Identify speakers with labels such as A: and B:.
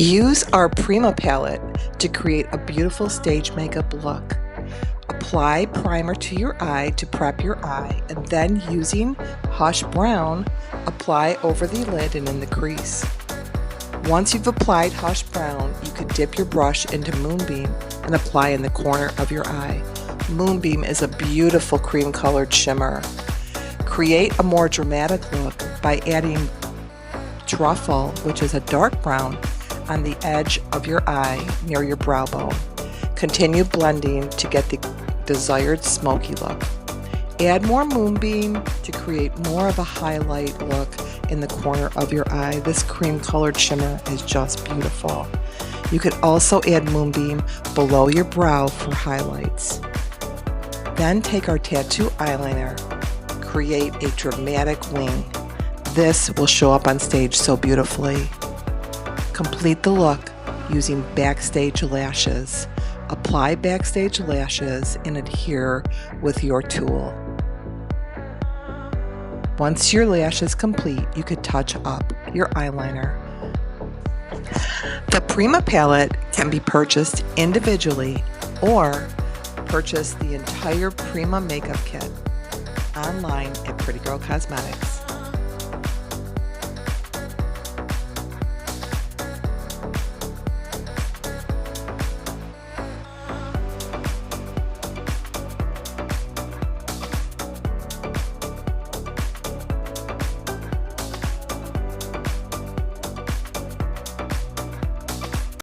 A: Use our Prima palette to create a beautiful stage makeup look. Apply primer to your eye to prep your eye, and then using Hush Brown, apply over the lid and in the crease. Once you've applied Hush Brown, you can dip your brush into Moonbeam and apply in the corner of your eye. Moonbeam is a beautiful cream colored shimmer. Create a more dramatic look by adding Truffle, which is a dark brown, on the edge of your eye near your brow bone. Continue blending to get the desired smoky look. Add more Moonbeam to create more of a highlight look in the corner of your eye. This cream colored shimmer is just beautiful. You could also add Moonbeam below your brow for highlights. Then take our tattoo eyeliner, create a dramatic wing. This will show up on stage so beautifully. Complete the look using backstage lashes. Apply backstage lashes and adhere with your tool. Once your lash is complete, you could touch up your eyeliner. The Prima palette can be purchased individually or purchase the entire Prima makeup kit online at Pretty Girl Cosmetics.